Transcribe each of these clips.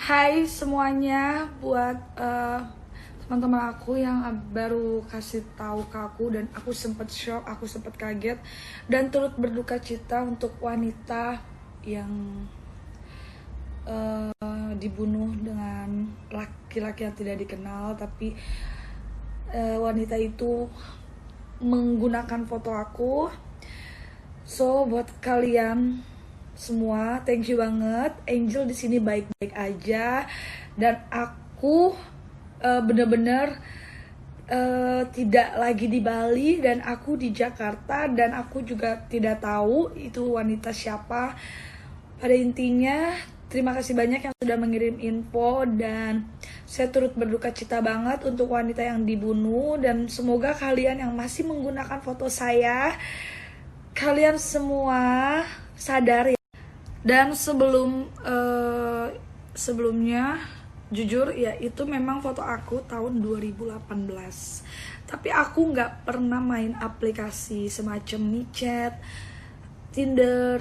Hai semuanya, buat teman-teman aku yang baru kasih tahu ke aku dan aku sempat shock, aku sempat kaget dan turut berduka cita untuk wanita yang dibunuh dengan laki-laki yang tidak dikenal, tapi wanita itu menggunakan foto aku. So buat kalian semua, thank you banget. Angel di sini baik-baik aja dan aku bener-bener tidak lagi di Bali dan aku di Jakarta dan aku juga tidak tahu itu wanita siapa. Pada intinya, terima kasih banyak yang sudah mengirim info dan saya turut berduka cita banget untuk wanita yang dibunuh dan semoga kalian yang masih menggunakan foto saya, kalian semua sadar ya. Dan sebelumnya jujur ya, itu memang foto aku tahun 2018. Tapi aku nggak pernah main aplikasi semacam micet, Tinder,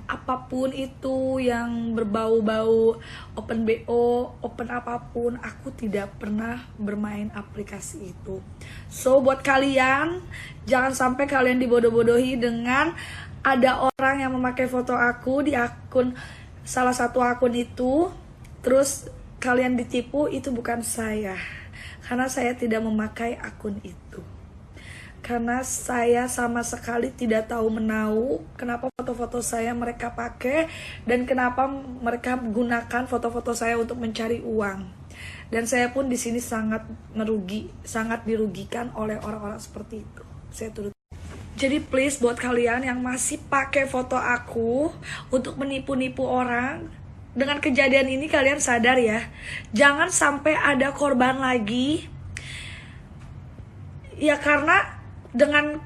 apapun itu yang berbau-bau open BO, open apapun, aku tidak pernah bermain aplikasi itu. So buat kalian, jangan sampai kalian dibodoh-bodohi dengan ada orang yang memakai foto aku di akun, salah satu akun itu, terus kalian ditipu. Itu bukan saya, karena saya tidak memakai akun itu. Karena saya sama sekali tidak tahu menahu kenapa foto-foto saya mereka pakai dan kenapa mereka gunakan foto-foto saya untuk mencari uang. Dan saya pun di sini sangat dirugikan oleh orang-orang seperti itu. Saya turut. Jadi please buat kalian yang masih pakai foto aku untuk menipu-nipu orang, dengan kejadian ini kalian sadar ya. Jangan sampai ada korban lagi. Ya karena dengan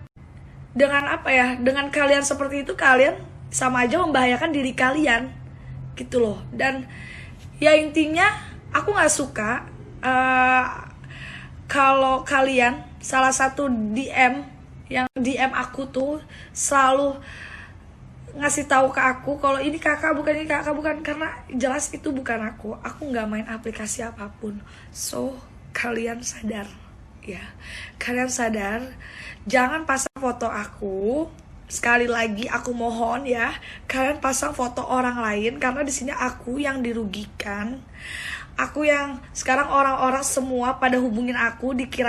apa ya, dengan kalian seperti itu, kalian sama aja membahayakan diri kalian gitu loh. Dan ya intinya aku nggak suka kalau kalian salah satu DM aku tuh selalu ngasih tahu ke aku kalau ini kakak bukan, karena jelas itu bukan aku nggak main aplikasi apapun. So kalian sadar ya, kalian sadar, jangan pasang foto aku. Sekali lagi aku mohon ya, kalian pasang foto orang lain, karena di sini aku yang dirugikan. Aku yang sekarang orang-orang semua pada hubungin aku, dikira